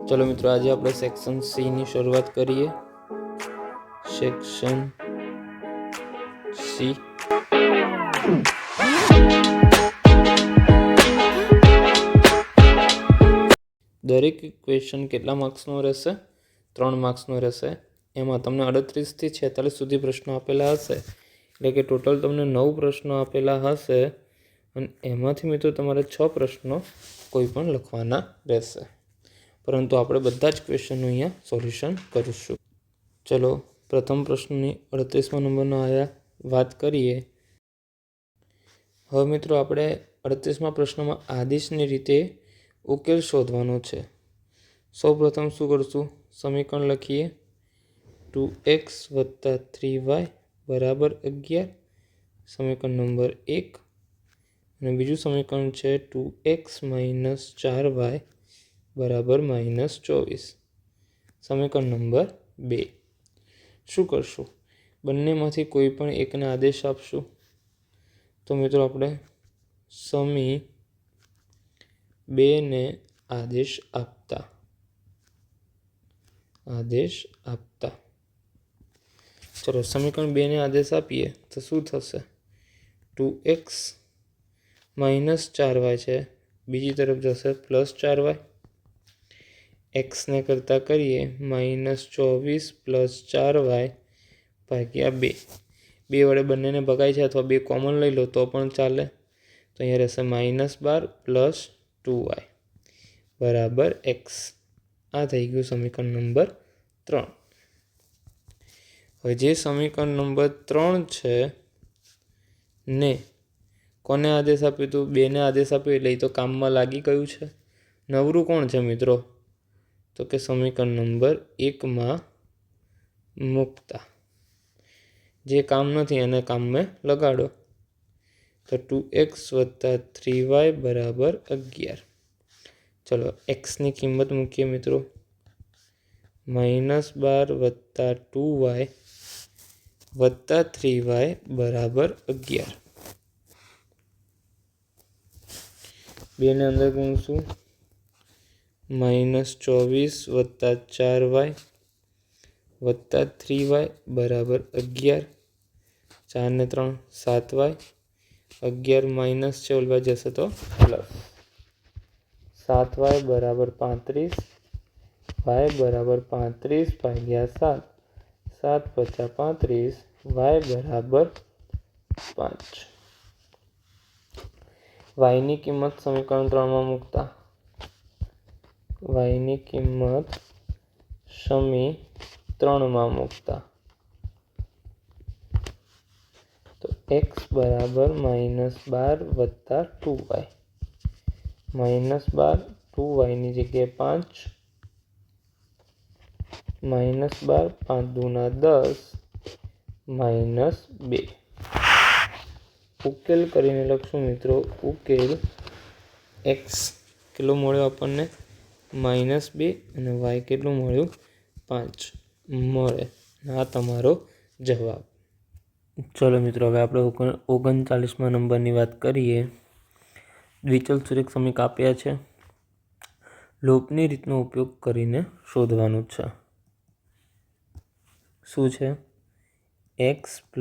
चलो मित्रों, आज આપણે સેક્શન સી ની શરૂઆત કરીએ। સેક્શન સી દરેક ક્વેશ્ચન કેટલા માર્ક્સનો રહેશે? 3 માર્ક્સનો રહેશે। એમાં તમને 38 થી 46 સુધી પ્રશ્નો આપેલા હશે, એટલે કે ટોટલ તમને 9 પ્રશ્નો આપેલા હશે અને એમાંથી મિત્રો તમારે 6 પ્રશ્નો કોઈ પણ લખવાના રહેશે, પરંતુ આપણે બધા જ ક્વેશ્ચનનું અહીંયા સોલ્યુશન કરીશું। ચલો, પ્રથમ પ્રશ્નની 38મા નંબરનો આયા વાત કરીએ। હવે મિત્રો આપણે 38મા પ્રશ્નમાં આદેશની રીતે ઉકેલ શોધવાનો છે। સૌપ્રથમ શું કરશું? સમીકરણ લખીએ। 2x + 3y = 11, સમીકરણ નંબર 1, અને બીજું સમીકરણ છે 2x - 4y = -24, સમીકરણ નંબર 2। શું કરશું? બંનેમાંથી કોઈ પણ એકને આદેશ આપશું। તો મિત્રો આપણે સમી 2 ને આદેશ આપતા ચલો સમીકરણ 2 ને આદેશ આપીએ તો શું થશે? 2x - 4y છે, બીજી તરફ જશે +4y, x ને કરતા કરીએ -24 + 4y ભાગ્યા 2 વડે બંનેને ભગાય છે, અથવા 2 કોમન લઈ લો તો પણ ચાલે। તો અહીંયા રહેશે -12 + 2y = x। આ થઈ ગયું સમીકરણ નંબર 3। હવે જે સમીકરણ નંબર 3 છે ને કોને આદેશ આપ્યું હતું? 2 ને આદેશ આપ્યો, એટલે એ તો કામમાં લાગી ગયું છે। નવરું કોણ છે મિત્રો? તો કે સમીકરણ નંબર 1માં મૂકતા। જે કામ નથી એને કામમાં લગાડો। તો 2x + 3y = 11। ચલો એક્સની કિંમત મૂકીએ મિત્રો। -12 + 2y + 3y = 11। 2 ને અંદર ગુણશું। -24 + 4y + 3y = 11। 4 ને 3 7y, 11 માઇનસ છે, ઓલ બાજુ જશે તો પ્લસ। 7y = 35, y = 35 ભાગ્યા 7, 7 × 5 = 35, y = 5। y ની કિંમત સમીકરણ 3માં મૂકતા। y ની કિંમત સમી 3માં મૂકતા। તો x = -12 + 2y, -12 2y ની જગ્યાએ 5, -12 5 × 10 -2। ઉકેલ કરીને લખશું મિત્રો। ઉકેલ x કેટલો મળ્યો આપણને? -2, અને y કેટલું મળ્યું? 5 મળે। આ તમારો જવાબ। ચલો મિત્રો, હવે આપણે 39મા નંબરની વાત કરીએ। દ્વિચલ સુરેખ સમીક આપ્યા છે, લોપની રીતનો ઉપયોગ કરીને શોધવાનું છે। શું છે? x +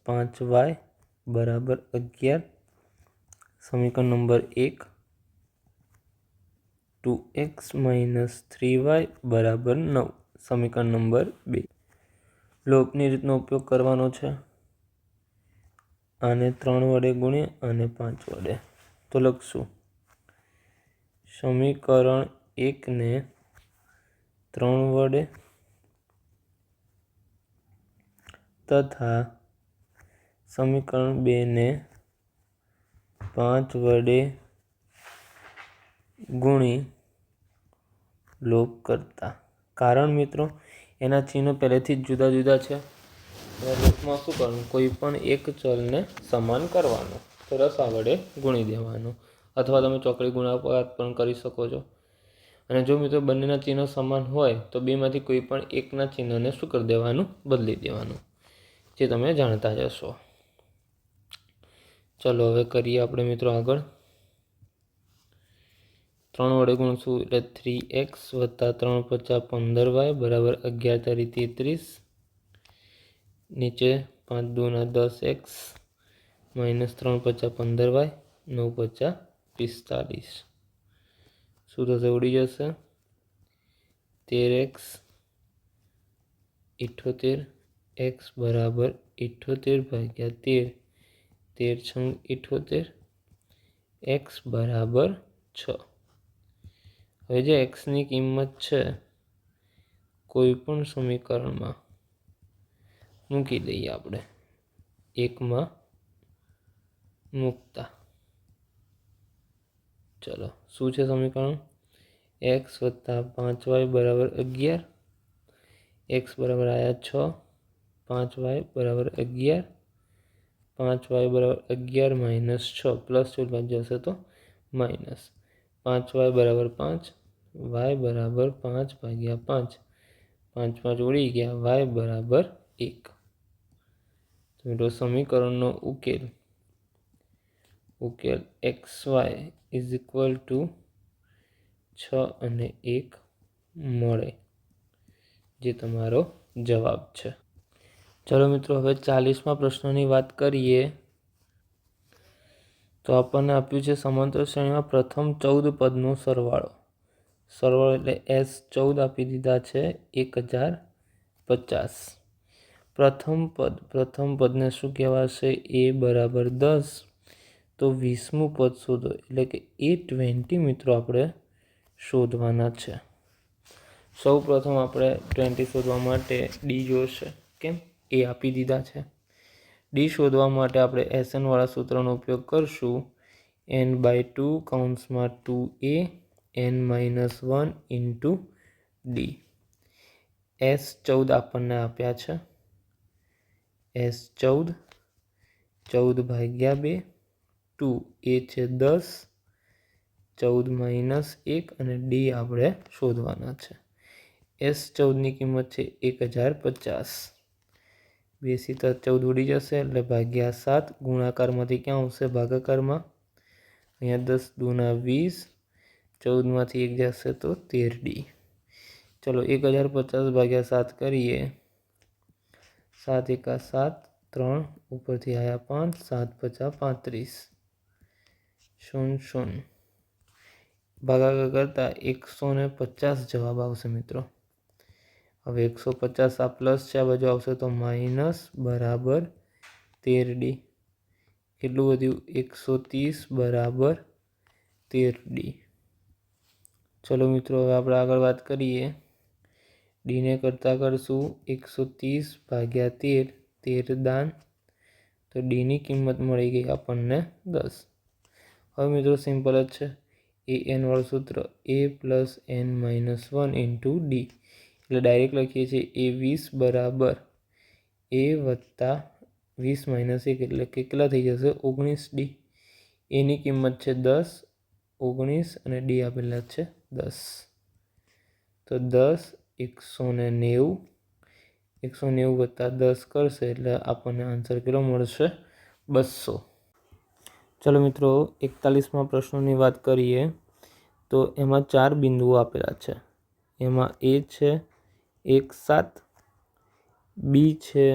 5y = 11, સમીકરણ નંબર 1। 2x - 3y = 9, સમીકરણ નંબર 2। લોપની રીતનો ઉપયોગ કરવાનો છે। આને 3 વડે ગુણીએ અને 5 વડે, તો લખશું સમીકરણ 1 ને 3 વડે તથા સમીકરણ 2 ને 5 વડે ગુણી લોપ કરતા। કારણ મિત્રો એના ચિહ્નો પહેલેથી જ જુદા જુદા છે। લોપમાં શું કરવાનું? કોઈ પણ એક ચલને સમાન કરવાનો, તો રસા વડે ગુણી દેવાનો, અથવા તમે ચોકડી ગુણાકાર પણ કરી શકો છો। અને જો મિત્રો બંનેના ચિહ્નો સમાન હોય તો બેમાંથી કોઈ પણ એકના ચિહ્નને શું કરી દેવાનું? બદલી દેવાનું, જે તમે જાણતા જ હશો। ચલો હવે કરીએ આપણે મિત્રો આગળ। 3 વડે ગુણશું એટલે 3x વત્તા 3 પચા 15y બરાબર 11 તારી 33. નીચે 5 દૂના 10x માઇનસ 3 પચા 15y 9 પચા 45. શું થશે? ઉડી જશે. 13x 78 x બરાબર 78 ભાગ્યા 13. 13 છંગ 78 x બરાબર 6. હવે જે xની કિંમત છે કોઈ પણ સમીકરણમાં મૂકી દઈએ આપણે, એકમાં મૂકતા. ચલો, શું છે સમીકરણ? x વત્તા 5y બરાબર 11. x બરાબર આયા 6, 5y બરાબર 11, 5y બરાબર 11 માઇનસ 6 પ્લસ 14 જશે તો માઇનસ 5y બરાબર 5, y બરાબર 5 ભાગ્યા 5, 5 5 ઉડી ગયા, y બરાબર 1. તો મિત્રો સમીકરણનો ઉકેલ xy ઇઝ ઇક્વલ ટુ 6 અને 1 મળે, જે તમારો જવાબ છે. ચલો મિત્રો, હવે 40મા પ્રશ્નની વાત કરીએ તો આપણને આપ્યું છે સમાંતર શ્રેણીમાં પ્રથમ 14 પદનો સરવાળો. સરવાળો એટલે S14 આપી દીધા છે 1050. પ્રથમ પદને શું કહેવાશે? a બરાબર 10. તો 20મું પદ શોધો, એટલે કે A20 મિત્રો આપણે શોધવાના છે. સૌ પ્રથમ આપણે 20 શોધવા માટે ડી જોશે. કેમ? એ આપી દીધા છે. ડી શોધવા માટે આપણે SN વાળા સૂત્રનો ઉપયોગ કરશું. n/2 કૌંસમાં 2a n-1 into D. S14 આપણને આપ્યા છે. S14 14 ભાગ્યા 2, 2 એ છે 10, 14 માઇનસ 1 અને ડી આપણે શોધવાના છે. S14ની કિંમત છે 1050. 2 × 14 ઉડી જશે એટલે ભાગ્યા 7. ગુણાકારમાંથી ક્યાં આવશે? ભાગાકારમાં. અહીંયા 10 દૂના 20, 14માંથી 1 જશે તો 13d. ચલો, 1050 ભાગ્યા 7 કરીએ. 7 × 7 3, ઉપરથી આવ્યા 5, 7 પચા 35. 0 0. ભાગાકાર કરતા 150 જવાબ આવશે મિત્રો. હવે 150 આ પ્લસ છે, આ બાજુ આવશે તો માઇનસ બરાબર 13d. કેટલું વધ્યું? 130 બરાબર 13d. ચલો મિત્રો, હવે આપણે આગળ વાત કરીએ. ડીને કરતાં કરશું 130 ભાગ્યા 13, 13 દાન. તો ડીની કિંમત મળી ગઈ આપણને 10. હવે મિત્રો સિમ્પલ જ છે. an વાળું સૂત્ર a plus n-1 into D. એટલે ડાયરેક્ટ લખીએ છીએ A20 બરાબર a વત્તા 20 માઇનસ 1 એટલે કેટલા થઈ જશે? 19d. એની કિંમત છે 10, 19 અને ડી આપેલા છે 10. તો 10 190. 190 વત્તા 10 કરશે એટલે આપણને આન્સર કેટલો મળશે? 200. ચલો મિત્રો, 41મા પ્રશ્નની વાત કરીએ તો એમાં 4 બિંદુઓ આપેલા છે. એમાં એ છે 1 7, બી છે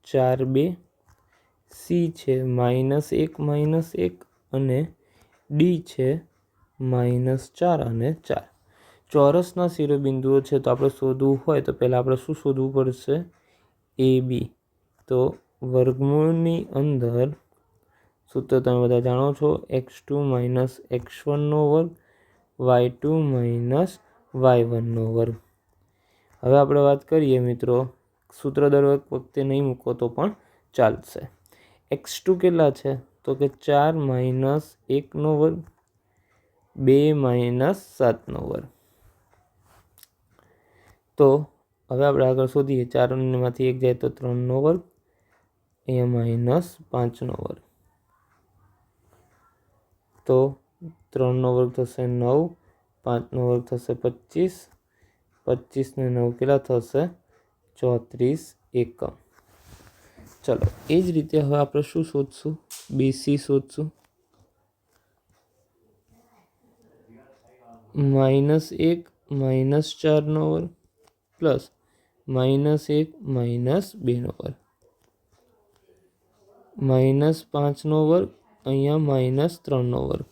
4 2, સી છે -1 -1 અને ડી છે -4 અને 4. ચોરસના શિરોબિંદુઓ છે, તો આપણે શોધવું હોય તો પહેલાં આપણે શું શોધવું પડશે? એ બી. તો વર્ગમૂળની અંદર સૂત્ર તમે બધા જાણો છો, x2 - x1નો વર્ગ y2 - y1નો વર્ગ. હવે આપણે વાત કરીએ મિત્રો, સૂત્ર દર વખતે નહીં મૂકો તો પણ ચાલશે. x2 કેટલા છે? તો કે 4 - 1નો વર્ગ, 2 - 7નો વર્ગ. તો હવે આપણે આગળ શોધીએ. 4માંથી 1 જાય તો 3નો વર્ગ, અહીંયા -5નો વર્ગ. તો 3નો વર્ગ થશે 9, 5નો વર્ગ થશે 25, 25 ને 9 કેટલા થશે? 34 એકમ. ચલો, એ જ રીતે હવે આપણે શું શોધશું? BC શોધશું. -1 -4નો વર્ગ પ્લસ -1 -2નો વર્ગ, -5નો વર્ગ, અહીંયા -3નો વર્ગ,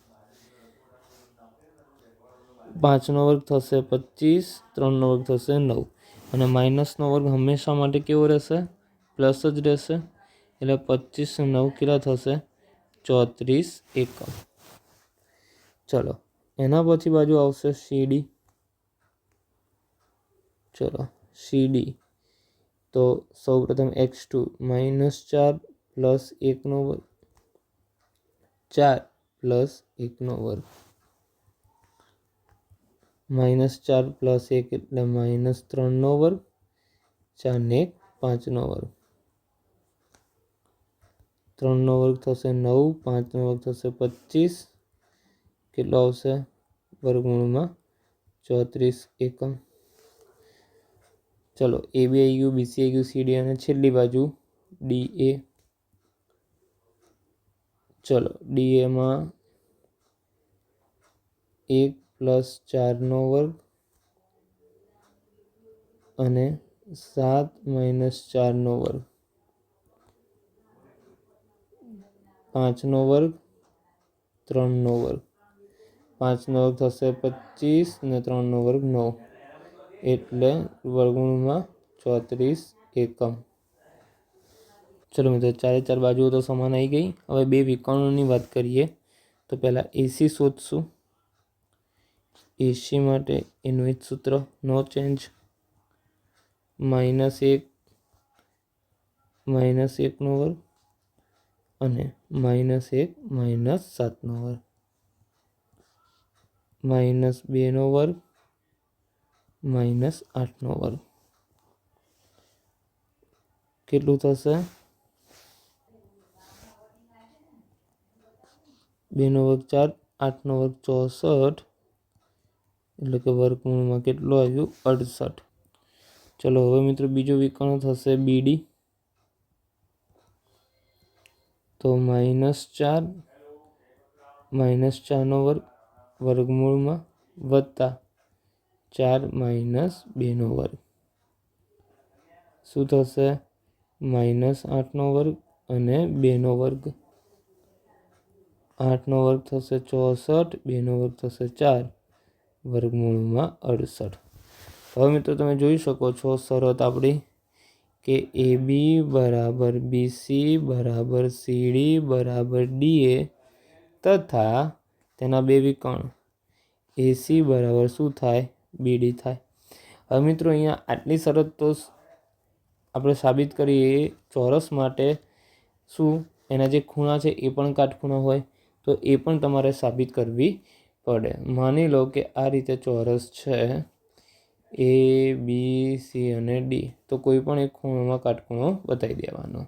5નો વર્ગ થશે 25, 3નો વર્ગ થશે 9, અને માઇનસનો વર્ગ હંમેશા માટે કેવો રહેશે? પ્લસ જ રહેશે. એટલે 25 9 કેટલા થશે? 34 એકમ. ચલો એના પછી બાજુ આવશે સીડી. ચલો સીડી તો સૌપ્રથમ x2 -4 પ્લસ 1નો વર્ગ, 4 પ્લસ 1નો વર્ગ, -4 પ્લસ 1 એટલે -3નો વર્ગ, 4 ને 1 5નો વર્ગ, 3નો વર્ગ થશે 9, 5નો વર્ગ થશે 25, કેટલો આવશે? વર્ગમૂળમાં 34 એકમ. ચલો એ બી આવી ગયું, બીસી આવી ગયું, સીડી, અને છેલ્લી બાજુ ડીએ. ચલો ડીએમાં 1 પ્લસ 4નો વર્ગ અને 7 -4નો વર્ગ, 5નો વર્ગ, 3નો વર્ગ, 5નો વર્ગ થશે 25 ને 3નો વર્ગ 9, એટલે વર્ગમૂળમાં 34 એકમ. ચલો મિત્રો, 4 બાજુઓ તો સમાન આવી ગઈ. હવે બે વિકર્ણોની વાત કરીએ તો પહેલાં એસી શોધશું. એસી માટે એનું જ સૂત્ર, નો ચેન્જ, -1 -1નો વર્ગ અને -1 -7નો વર્ગ, -2નો વર્ગ, -8નો વર્ગ, કેટલું થશે? 2નો વર્ગ 4, 8નો વર્ગ 64, એટલે કે વર્ગમૂળમાં કેટલું આવ્યું? 68. ચલો હવે મિત્રો બીજો વિકર્ણ થશે બીડી. તો -4 -4નો વર્ગ વર્ગમૂળમાં વત્તા 4 -2નો વર્ગ, શું થશે? -8નો વર્ગ અને 2નો વર્ગ, 8નો વર્ગ થશે 64, 2નો વર્ગ થશે 4, વર્ગમૂળમાં 68. હવે મિત્રો તમે જોઈ શકો છો શરત આપણી કે એ બી બરાબર બીસી બરાબર સીડી બરાબર ડીએ તથા તેના બે વિકર્ણ એસી બરાબર શું થાય? બીડી થાય. હવે મિત્રો અહીંયા આટલી શરત તો આપણે સાબિત કરીએ ચોરસ માટે શું એના જે ખૂણા છે એ પણ કાટખૂણા હોય, તો એ પણ તમારે સાબિત કરવી પડે. માની લો કે આ રીતે ચોરસ છે એ બી સી અને ડી, તો કોઈ પણ એક ખૂણામાં કાટખૂણો બતાવી દેવાનો.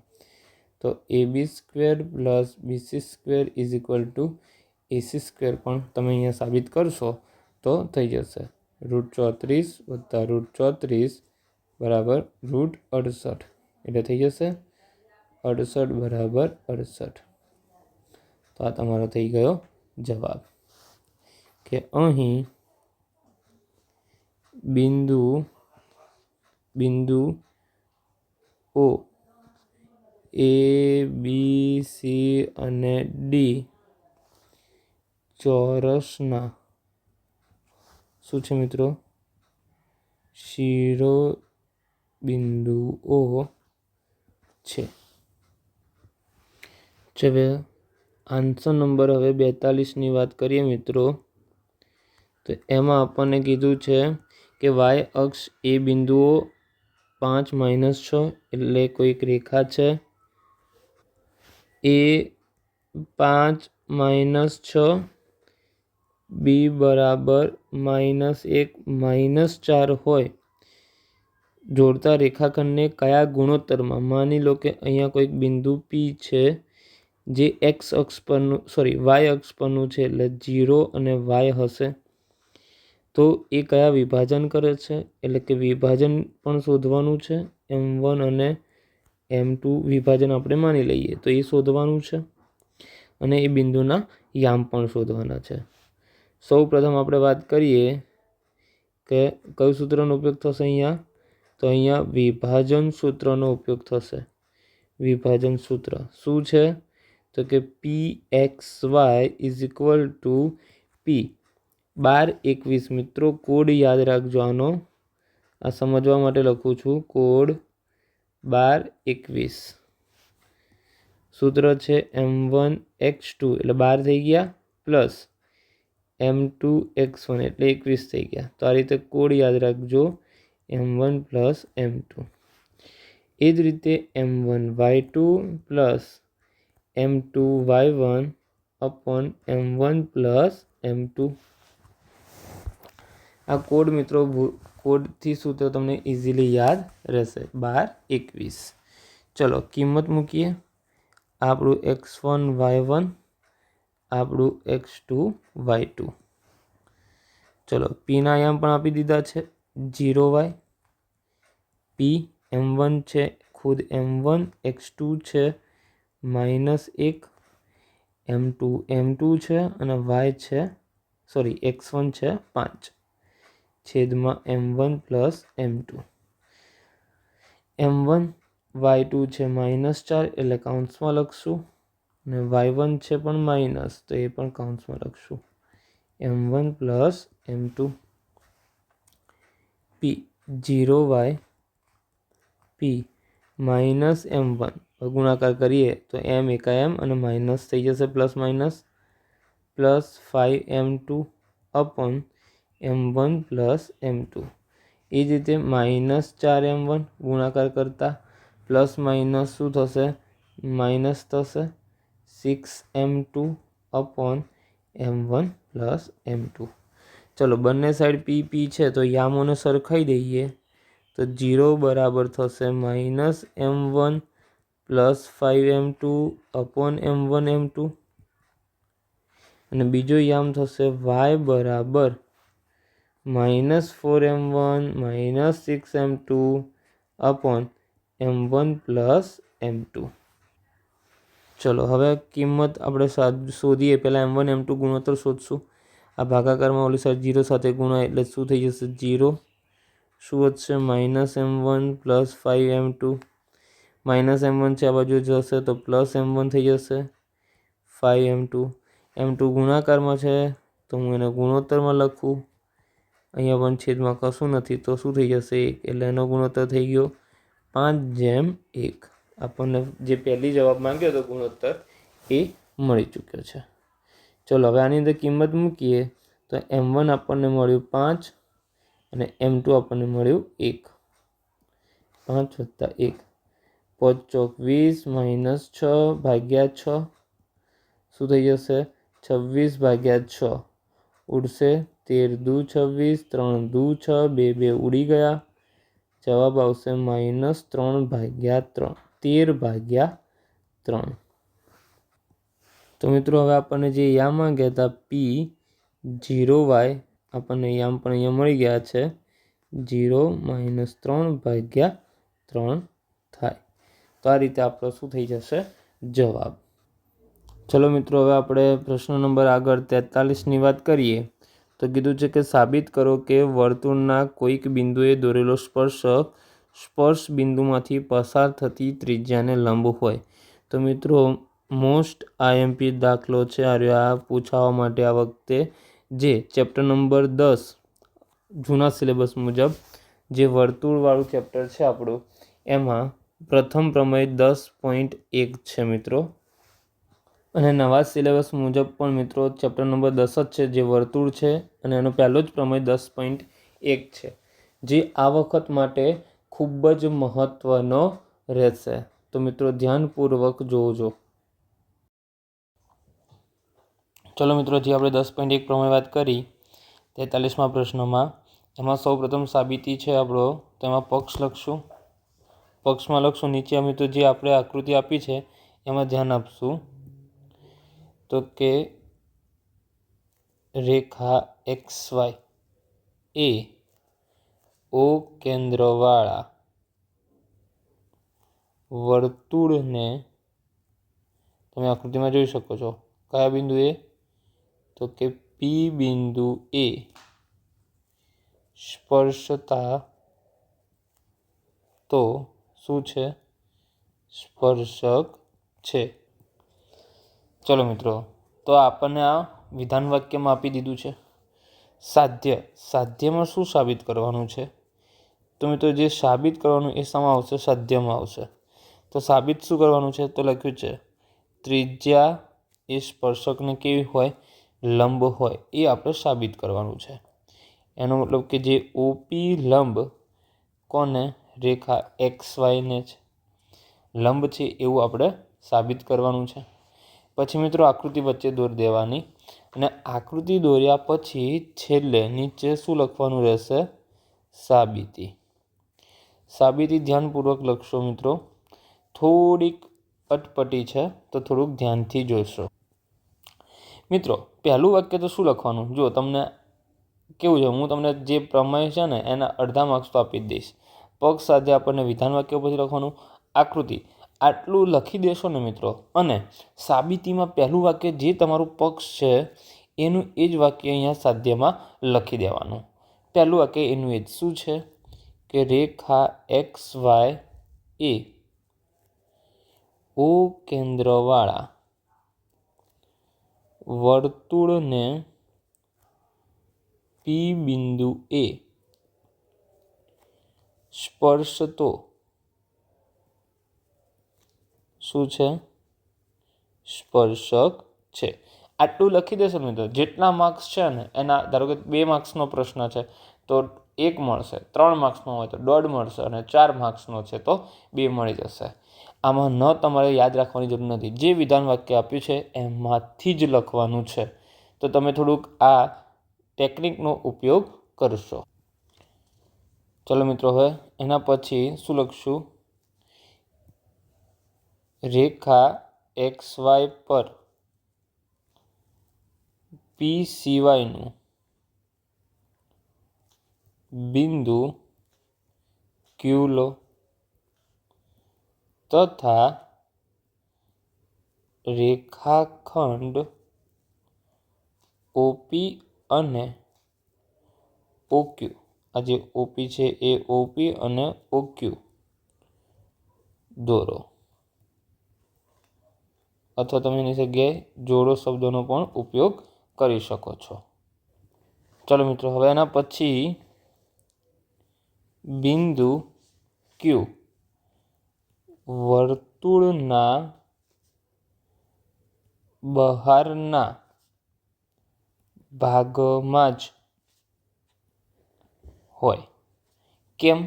તો A B square plus BC square is equal to AC square પણ તમે અહીંયા સાબિત કરશો તો થઈ જશે. √34 વત્તા √34 બરાબર √68, એટલે થઈ જશે 68 બરાબર 68. તો આ તમારો થઈ ગયો જવાબ કે અહીં બિંદુ ઓ એ બી સી અને ડી ચોરસના શું છે મિત્રો? શિરોબિંદુઓ છે. હવે આન્સર નંબર હવે 42ની વાત કરીએ મિત્રો, તો એમાં આપણને કીધું છે કે વાય અક્ષ એ બિંદુઓ 5 -6 એટલે કોઈક રેખા છે. એ 5 -6, બી બરાબર -1 -4 હોય જોડતા રેખાખંડને કયા ગુણોત્તરમાં? માની લો કે અહીંયા કોઈક બિંદુ પી છે જે વાય અક્ષ પરનું છે, એટલે 0 અને વાય હશે. તો એ કયા વિભાજન કરે છે? એટલે કે વિભાજન પણ શોધવાનું છે. M1 અને M2 વિભાજન આપણે માની લઈએ તો એ શોધવાનું છે, અને એ બિંદુના યામ પણ શોધવાના છે. સૌ પ્રથમ આપણે વાત કરીએ કે કયું સૂત્રનો ઉપયોગ થશે અહીંયા, તો અહીંયા વિભાજન સૂત્રનો ઉપયોગ થશે. વિભાજન સૂત્ર શું છે, તો કે PXY is equal two P 12 21. મિત્રો કોડ યાદ રાખજો આનો, આ સમજવા માટે લખું છું, કોડ 12 21. સૂત્ર છે M1X2 એટલે 12 થઈ ગયા, પ્લસ M2X1 એટલે 21 થઈ ગયા. તો આ રીતે કોડ યાદ રાખજો, M1 પ્લસ M2. એ જ રીતે M1Y2 plus M2Y1 upon M1 plus M2. આ કોડ મિત્રો કોડથી સૂત્ર તમને ઇઝીલી યાદ રહેશે, 12 21. ચલો કિંમત મૂકીએ. આપણું X1 Y1, આપણું X2 Y2. ચલો પીના આયામ પણ આપી દીધા છે, 0Y. P M1 છે ખુદ M1, X2 છે -1, M2 M2 છે અને Y છે X1 છે 5 છેદમાં M1 plus M2. M1 Y2 છે -4 એટલે કાઉન્સમાં લખશું, અને Y1 છે પણ માઇનસ, તો એ પણ કાઉન્સમાં લખશું, M1 plus M2. P 0Y P minus M1 ગુણાકાર કરીએ તો M એકા M અને માઇનસ થઈ જશે, plus minus, plus 5M2 upon M1 plus M2. એ જ રીતે -4M1 ગુણાકાર કરતાં પ્લસ માઇનસ શું થશે, માઇનસ થશે, 6M2 upon M1 plus M2. ચલો બંને સાઈડ P છે તો યામોને સરખાઈ દઈએ, તો 0 બરાબર થશે -M1 plus 5M2 upon M1 M2. અને બીજો યામ થશે Y બરાબર -4M1 -6M2 upon M1 plus M2. ચલો હવે કિંમત આપણે શોધીએ. પહેલાં M1 M2 ગુણોત્તર શોધશું. આ ભાગાકારમાં ઓલી સાઈડ 0 સાથે ગુણાય એટલે શું થઈ જશે, 0. શું વધશે, -M1 પ્લસ 5M2. -M1 છે આ બાજુ જશે તો પ્લસ M1 થઈ જશે, 5M2. M2 ગુણાકારમાં છે તો હું એને ગુણોત્તરમાં લખું, અહીંયા પણ છેદમાં કશું નથી તો શું થઈ જશે, 1, એટલે એનો ગુણોત્તર થઈ ગયો 5:1. આપણને જે પહેલી જવાબ માંગ્યો હતો ગુણોત્તર એ મળી ચૂક્યો છે. ચલો હવે આની અંદર કિંમત મૂકીએ તો M1 આપણને મળ્યું 5 અને M2 આપણને મળ્યું 1. 5 વત્તા 1, 5 ચોક 20 -6 ભાગ્યા 6 શું થઈ જશે, 26 ભાગ્યા 6 ઉડશે, 13 દુ 26, 3 દુ 6, 2 2 ઉડી ગયા. જવાબ આવશે -13/3, 13/3. તો મિત્રો હવે આપણને જે યામ માંગ્યા હતા P0Y આપણને યામ પણ અહીંયા મળી ગયા છે, 0 -3/3 થાય. તો આ રીતે આપણો શું થઈ જશે, જવાબ. ચલો મિત્રો હવે આપણે પ્રશ્ન નંબર આગળ 43ની વાત કરીએ. તો કીધું છે કે સાબિત કરો કે વર્તુળના કોઈક બિંદુએ દોરેલો સ્પર્શક સ્પર્શ બિંદુમાંથી પસાર થતી ત્રિજ્યાને લંબ હોય. તો મિત્રો મોસ્ટ IMP દાખલો છે આ પૂછાવા માટે આ વખતે, જે ચેપ્ટર નંબર 10 જૂના સિલેબસ મુજબ જે વર્તુળવાળું ચેપ્ટર છે આપણું, એમાં પ્રથમ પ્રમેય 10.1 છે મિત્રો. અને નવા સિલેબસ મુજબ પણ મિત્રો ચેપ્ટર નંબર 10 જ છે જે વર્તુળ છે, અને એનો પહેલો જ પ્રમેય 10.1 છે, જે આ વખત માટે ખૂબ જ મહત્ત્વનો રહેશે. તો મિત્રો ધ્યાનપૂર્વક જોજો. ચલો મિત્રો જે આપણે 10.1 પ્રમેય વાત કરી 43મા પ્રશ્નમાં, એમાં સૌપ્રથમ સાબિતી છે આપણો, તેમાં પક્ષ લખશું. પક્ષમાં લખશું નીચે મિત્રો જે આપણે આકૃતિ આપી છે એમાં ધ્યાન આપશું. તો કે રેખા XY એ O કેન્દ્રવાળા વર્તુળને તમે આકૃતિમાં જોઈ શકો છો કયા બિંદુએ, તો કે પી બિંદુ એ સ્પર્શતા તો શું છે? સ્પર્શક છે. ચલો મિત્રો, તો આપણને આ વિધાન વાક્યમાં આપી દીધું છે. સાધ્યમાં શું સાબિત કરવાનું છે? તો મિત્રો જે સાબિત કરવાનું એ શામાં આવશે? સાધ્યમાં આવશે. તો સાબિત શું કરવાનું છે? તો લખ્યું છે ત્રિજ્યા એ સ્પર્શકને કેવી હોય? લંબ હોય. એ આપણે સાબિત કરવાનું છે. એનો મતલબ કે જે ઓપી લંબ કોને? રેખા XY ને જ લંબ છે એવું આપણે સાબિત કરવાનું છે. પછી મિત્રો આકૃતિ વચ્ચે દોરી દેવાની, અને આકૃતિ દોર્યા પછી છેલ્લે નીચે શું લખવાનું રહેશે? સાબિતી. સાબિતી ધ્યાનપૂર્વક લખશો મિત્રો. થોડીક અટપટી છે તો થોડુંક ધ્યાનથી જોશો. મિત્રો પહેલું વાક્ય તો શું લખવાનું? જો તમને કેવું છે, હું તમને જે પ્રમેય છે ને એના અડધા માર્ક્સ તો આપી જ દઈશ. પગ સાથે આપણને વિધાન વાક્ય પછી લખવાનું, આકૃતિ આટલું લખી દેશો ને મિત્રો, અને સાબિતીમાં પહેલું વાક્ય જે તમારું પક્ષ છે એનું એ જ વાક્ય અહીંયા સાધ્યમાં લખી દેવાનું. પહેલું વાક્ય એનું એ જ શું છે? કે રેખા XY એ ઓ કેન્દ્રવાળા વર્તુળને પી બિંદુ એ સ્પર્શતો શું છે? સ્પર્શક છે. આટલું લખી દેશો મિત્રો. જેટલા માર્ક્સ છે ને એના, ધારો કે 2 માર્ક્સનો પ્રશ્ન છે તો 1 મળશે, 3 માર્ક્સનો હોય તો 1.5 મળશે, અને 4 માર્ક્સનો છે તો 2 મળી જશે. આમાં ન તમારે યાદ રાખવાની જરૂર નથી. જે વિધાન વાક્ય આપ્યું છે એમાંથી જ લખવાનું છે. તો તમે થોડુંક આ ટેકનિકનો ઉપયોગ કરશો. ચલો મિત્રો, હવે એના પછી શું લખશું? રેખા XY પર પી સિવાયનું બિંદુ ક્યુ લો તથા રેખાખંડ ઓપી અને ઓક્યુ, આ જે ઓપી છે એ ઓપી અને ઓક્યુ દોરો, અથવા તમે એની જગ્યાએ જોડો શબ્દોનો પણ ઉપયોગ કરી શકો છો. ચલો મિત્રો, હવે એના પછી બિંદુ ક્યુ વર્તુળના બહારના ભાગમાં જ હોય. કેમ?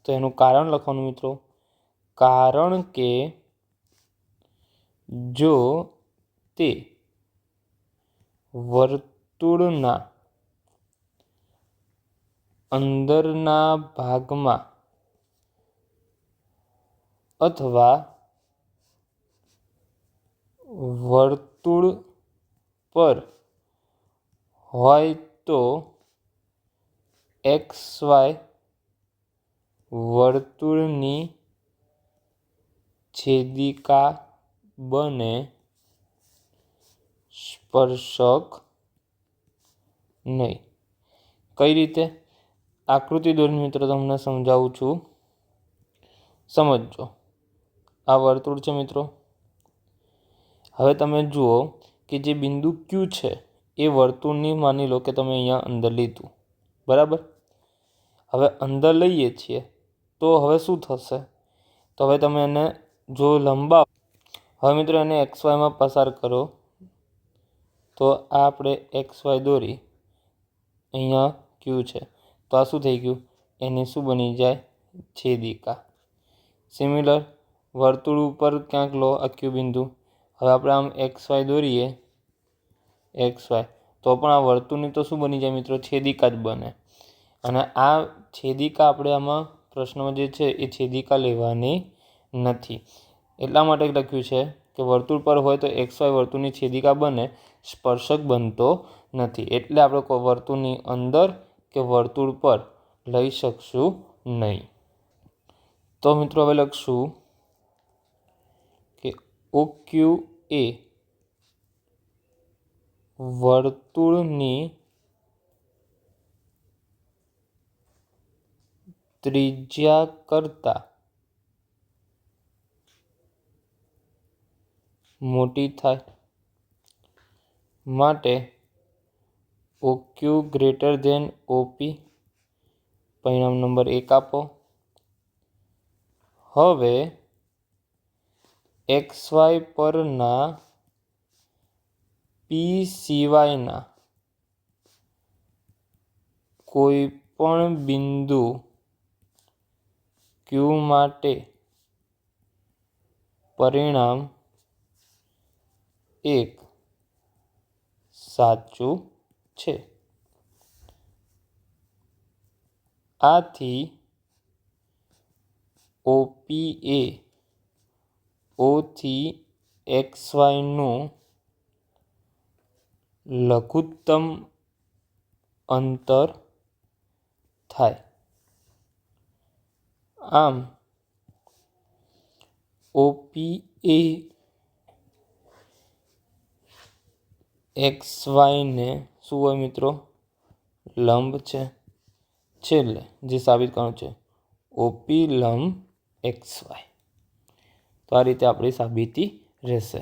તો એનું કારણ લખવાનું મિત્રો. કારણ કે જો તે વર્તુળના અંદરના ભાગમાં અથવા વર્તુળ પર હોય તો XY વર્તુળની છેદિકા બને સ્પર્શક નહીં. કઈ રીતે? આકૃતિ દોરીને મિત્રો તમને સમજાવું છું, સમજજો. આ વર્તુળ છે મિત્રો. હવે તમે જુઓ કે જે બિંદુ ક્યુ છે એ વર્તુળની, માની લો કે તમે અહીંયા અંદર લીધું, બરાબર. હવે અંદર લઈએ છીએ તો હવે શું થશે? તો હવે તમે એને જો લંબાવો, હવે મિત્રો એને XYમાં પસાર કરો તો આ આપણે XY દોરી, અહીંયા ક્યુ છે તો આ શું થઈ ગયું? એની શું બની જાય? છેદિકા. સિમિલર વર્તુળ ઉપર ક્યાંક લો આ ક્યુ બિંદુ. હવે આપણે આમ XY દોરીએ, XY, તો પણ આ વર્તુળની તો શું બની જાય મિત્રો? છેદિકા જ બને. અને આ છેદિકા આપણે આમાં પ્રશ્નમાં જે છે એ છેદિકા લેવાની નથી. એટલા માટે લખ્યું છે કે વર્તુળ પર હોય તો XY વર્તુળની છેદિકા બને, સ્પર્શક બનતો નથી. એટલે આપણે વર્તુળની અંદર કે વર્તુળ પર લઈ શકશું નહીં. તો મિત્રો હવે લખશું કે OQ એ વર્તુળની ત્રિજ્યા કરતાં મોટી થાય માટે OQ ગ્રેટર ધેન OP. પરિણામ નંબર 1 આપો. હવે XY પરના P સિવાયના કોઈ પણ બિંદુ Q માટે પરિણામ 1 સાચું છે. આથી OP એ O થી XY નું લઘુત્તમ અંતર થાય. આમ OP એ XY ને શું હોય મિત્રો? લંબ છે. છેલ્લે જે સાબિત કરવાનું છે OP લંબ XY. તો આ રીતે આપણી સાબિતી રહેશે.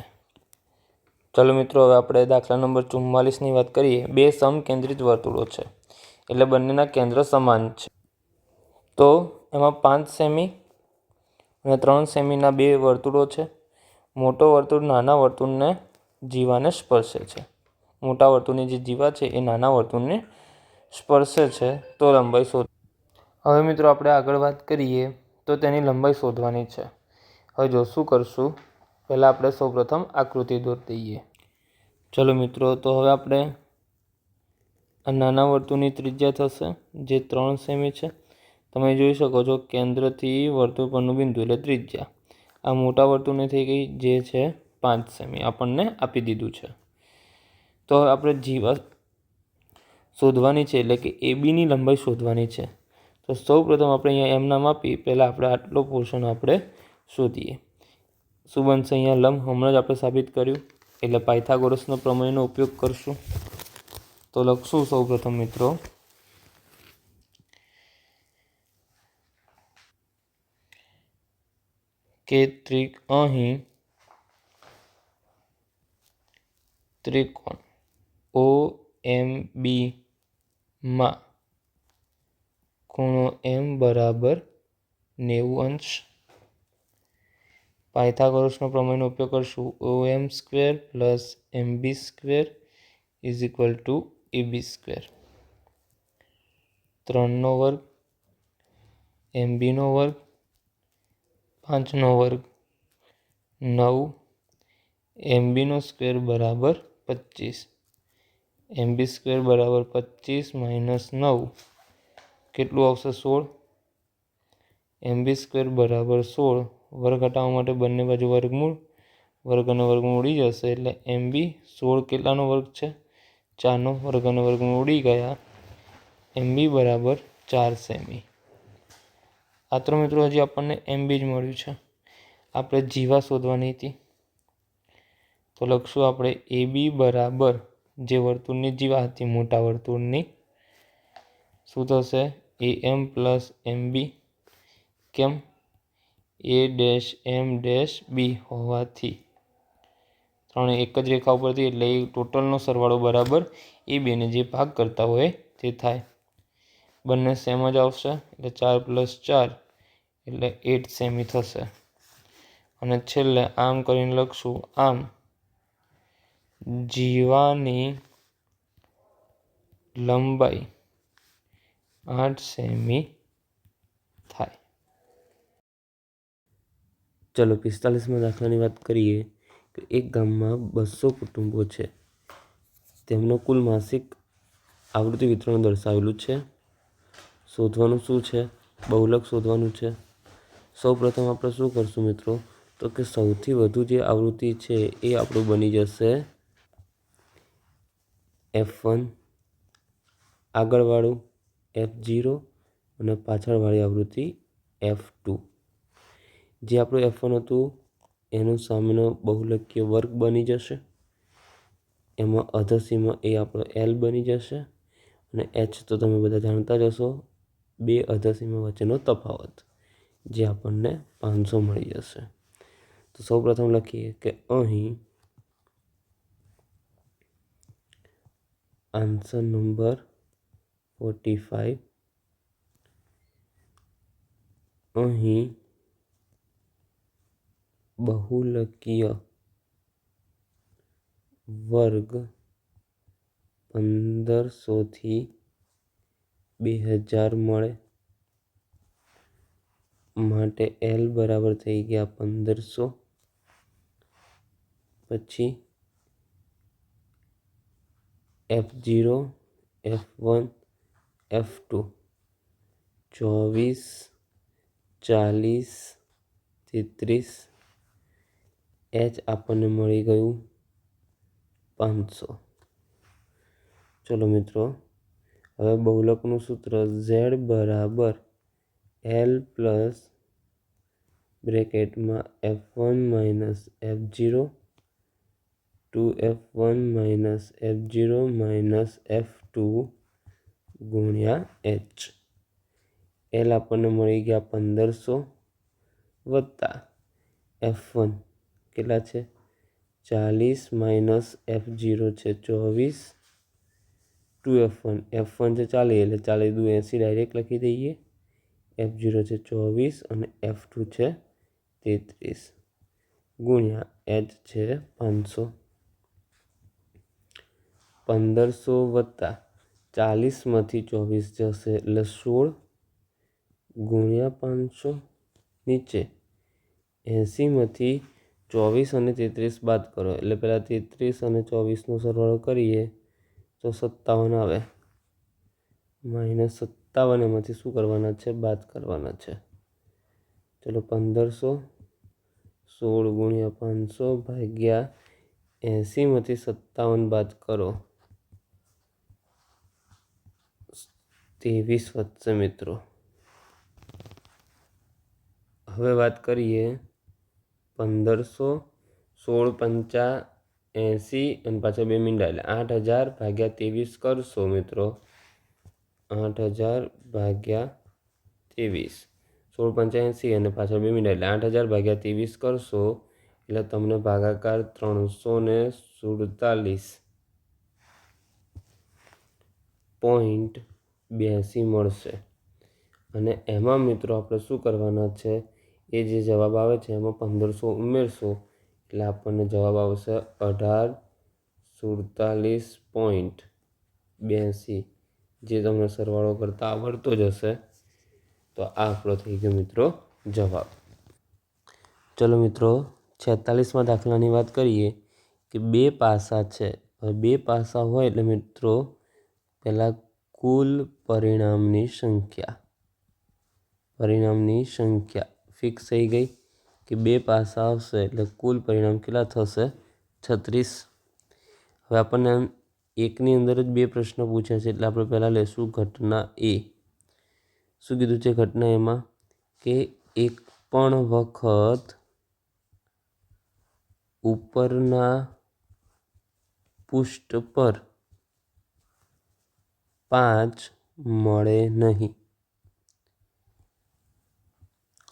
ચલો મિત્રો, હવે આપણે દાખલા નંબર 44ની વાત કરીએ. બે સમકેન્દ્રિત વર્તુળો છે, એટલે બંનેના કેન્દ્ર સમાન છે. તો એમાં 5 સેમી અને 3 સેમીના બે વર્તુળો છે. મોટો વર્તુળ નાના વર્તુળને જીવાને સ્પર્શે છે. મોટા વર્તુળની જે જીવા છે એ નાના વર્તુળને સ્પર્શે છે. તો લંબાઈ શોધ. હવે મિત્રો આપણે આગળ વાત કરીએ તો તેની લંબાઈ શોધવાની છે. હવે જો શું કરશું, પહેલાં આપણે સૌપ્રથમ આકૃતિ દોરી દઈએ. ચલો મિત્રો, તો હવે આપણે આ નાના વર્તુળની ત્રિજ્યા થશે જે 3 સેમી છે. તમે જોઈ શકો છો કેન્દ્રથી વર્તુળ પરનું બિંદુ એટલે ત્રિજ્યા. આ મોટા વર્તુળની થઈ ગઈ જે છે 5 સેમી, આપણને આપી દીધું છે. તો હવે આપણે જીવા શોધવાની છે, એટલે કે ABની લંબાઈ શોધવાની છે. તો સૌપ્રથમ આપણે અહીંયા એમ નામ આપી પહેલાં આપણે આટલો પોર્શન આપણે શોધીએ. શું બનશે? અહીંયા લંબ હમણાં જ આપણે સાબિત કર્યું, એટલે પાયથાગોરસનો પ્રમેયનો ઉપયોગ કરશું. તો લખશું સૌપ્રથમ મિત્રો કે અહીં ત્રિકોણ OMB માં ખૂણો M બરાબર 90 અંશ. પાયથાગોરસનો પ્રમેયનો ઉપયોગ કરશું. OM square plus MB square is equal to AB square. 3નો વર્ગ, MBનો વર્ગ, 5નો વર્ગ, 9. MBનો સ્ક્વેર બરાબર 25. MB સ્ક્વેર બરાબર 25 માઇનસ 9 કેટલું આવશે? 16. MB સ્ક્વેર બરાબર 16. વર્ગ ઘટાડવા માટે બંને બાજુ વર્ગમૂળ, વર્ગ અને વર્ગમૂળ ઉડી જશે એટલે MB 16 કેટલાનો વર્ગ છે? 4નો. વર્ગ અને વર્ગમૂળ ઉડી ગયા. MB બરાબર 4 સેમી. આ તો મિત્રો હજી આપણને MB જ મળ્યું છે. આપણે જીવા શોધવાની હતી, તો લખશું આપણે AB બરાબર જે વર્તુળની જીવા હતી મોટા વર્તુળની, શું થશે? AM plus MB. કેમ? A dash M dash B હોવાથી ત્રણે એક જ રેખા ઉપરથી, એટલે એ ટોટલનો સરવાળો બરાબર એ બેને જે ભાગ કરતા હોય તે થાય. બંને સેમ જ આવશે એટલે 4 પ્લસ 4 એટલે 8 સેમી થશે. અને છેલ્લે આમ કરીને લખશું, આમ જીવાની લંબાઈ 8 સેમી થાય. ચલો 45માં દાખલાની વાત કરીએ તો એક ગામમાં 200 કુટુંબો છે. તેમનો કુલ માસિક આવૃત્તિ વિતરણ દર્શાવેલું છે. શોધવાનું શું છે? બહુલક શોધવાનું છે. સૌપ્રથમ આપણે શું કરશું મિત્રો, તો કે સૌથી વધુ જે આવૃત્તિ છે એ આપણું બની જશે F1, આગળવાળું F0 અને પાછળવાળી આવૃત્તિ F2. જે આપણું F1 હતું એનું સામેનો બહુલકીય વર્ગ બની જશે. એમાં અધસીમાં એ આપણો એલ બની જશે અને એચ તો તમે બધા જાણતા જ હશો, બે અધસીમા વચ્ચેનો તફાવત, જે આપણને 500 મળી જશે. તો સૌપ્રથમ લખીએ કે અહીં આન્સર નંબર 45, અહીં બહુલકીય વર્ગ 1500 થી 2000 મળે, માટે એલ બરાબર થઈ ગયા 1500. પછી F0, F1, F2 24, 40, 33, એચ આપણને મળી ગયું 500. ચલો મિત્રો, હવે બહુલકનું સૂત્ર Z બરાબર L પ્લસ બ્રેકેટમાં F1 minus F0 2F1 minus F0 minus F2 ગુણ્યા H. એલ આપણને મળી ગયા 1500 વત્તા F1 કેટલા છે 40 માઇનસ F0 છે 24, 2F1 F1 છે 40 એટલે 40 દુ 80 ડાયરેક્ટ લખી દઈએ, F0 છે 24 અને F2 છે 33 ગુણ્યા H છે 500. 1500 વત્તા 40માંથી 24 જશે એટલે 16 ગુણ્યા 500, નીચે 80માંથી 24 અને 33 બાદ કરો એટલે પહેલાં 33 અને 24નો સરવાળો કરીએ તો 57 આવે, -57 એમાંથી શું કરવાના છે બાદ કરવાના છે. ચલો 1500 16 ગુણ્યા 500 ભાગ્યા 80માંથી 57 બાદ કરો 23 વધશે મિત્રો. હવે વાત કરીએ 1500 16 પંચા 80 અને પાછા 2 મીંડા એટલે 8000 ભાગ્યા 23 કરશો મિત્રો, 8000 ભાગ્યા 23, 16 પંચા 80 અને પાછા 2 મીંડા એટલે 8000 ભાગ્યા 23 કરશો એટલે તમને ભાગાકાર 347.82 મળશે. અને એમાં મિત્રો આપણે શું કરવાના છે, એ જે જવાબ આવે છે એમાં 1500 ઉમેરશો એટલે આપણને જવાબ આવશે 1847.82, જે તમને સરવાળો કરતાં આવડતો જ હશે. તો આ આપણો થઈ ગયો મિત્રો જવાબ. ચલો મિત્રો 46માં દાખલાની વાત કરીએ કે બે પાસા છે. હવે બે પાસા હોય એટલે મિત્રો પહેલાં કુલ પરિણામની સંખ્યા ફિક્સ થઈ ગઈ કે બે પાસા આવશે એટલે કુલ પરિણામ કેટલા થશે 36. હવે આપણને એકની અંદર જ બે પ્રશ્ન પૂછ્યા છે એટલે આપણે પહેલાં લઈશું ઘટના એ. શું કીધું છે ઘટના એમાં કે એક પણ વખત ઉપરના પૃષ્ઠ પર 5 મળે નહીં.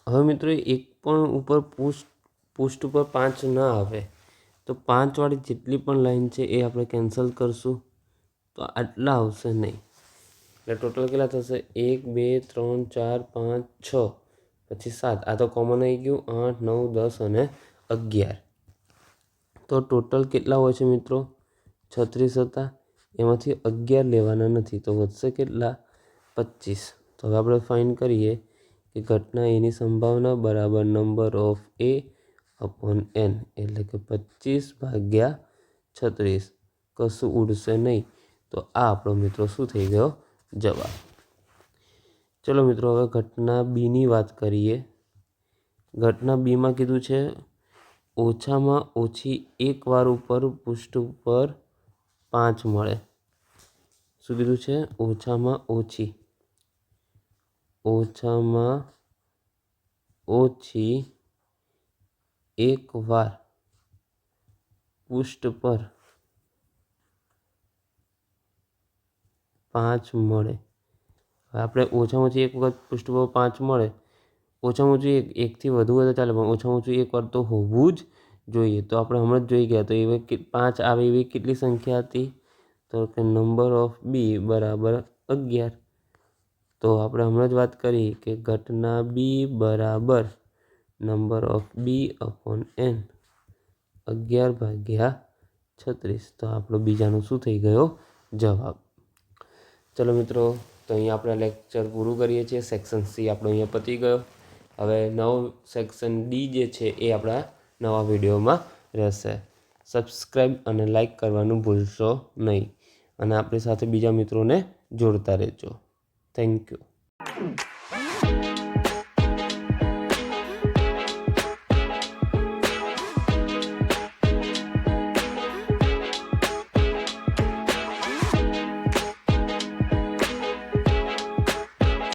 હવે મિત્રો એક પણ ઉપર પૃષ્ઠ ઉપર 5 ના આવે તો 5 વાળી જેટલી પણ લાઈન છે એ આપણે કેન્સલ કરશું તો આટલા આવશે નહીં, એટલે ટોટલ કેટલા થશે 1 2 3 4 5 6 પછી 7, આ તો કોમન આવી ગયું 8 9 10 અને 11. તો ટોટલ કેટલા હોય છે મિત્રો 36 હતા, એમાંથી 11 લેવાના નથી તો વધશે કેટલા 25. તો હવે આપણે ફાઇન્ડ કરીએ કે ઘટના એની સંભાવના બરાબર number of A upon n, એટલે કે 25/36, કશું ઉડશે નહીં. તો આ આપણો મિત્રો શું થઈ ગયો જવાબ. ચલો મિત્રો હવે ઘટના બીની વાત કરીએ. ઘટના બીમાં કીધું છે ઓછામાં ઓછી એક વાર ઉપર પૃષ્ઠ ઉપર 5 મળે. શું કીધું છે ઓછામાં ઓછી એક વાર પૃષ્ઠ પર 5 મળે. હવે આપણે ઓછામાં ઓછી એક વખત પૃષ્ઠ પર 5 મળે, ઓછામાં ઓછું એકથી વધુ હોય તો ચાલે, પણ ઓછામાં ઓછું એક વાર તો હોવું જ જોઈએ. તો આપણે હમણાં જ જોઈ ગયા, તો એવી 5 આવે એવી કેટલી સંખ્યા હતી? તો કે નંબર ઓફ બી બરાબર 11. તો આપણે હમણાં જ વાત કરી કે ઘટના બી બરાબર number of b upon n, 11/36. તો આપણો બીજાનો શું થઈ ગયો? જવાબ. ચલો મિત્રો, તો અહીંયા આપણે લેક્ચર પૂરું કરીએ છીએ. સેક્શન સી આપણો અહીંયા પતી ગયો. હવે નવો સેક્શન ડી જે છે એ આપણા નવા વિડીયોમાં રહેશે. સબસ્ક્રાઈબ અને લાઈક કરવાનું ભૂલશો નહીં, અને આપણી સાથે બીજા મિત્રોને જોડતા રહેજો. Thank you.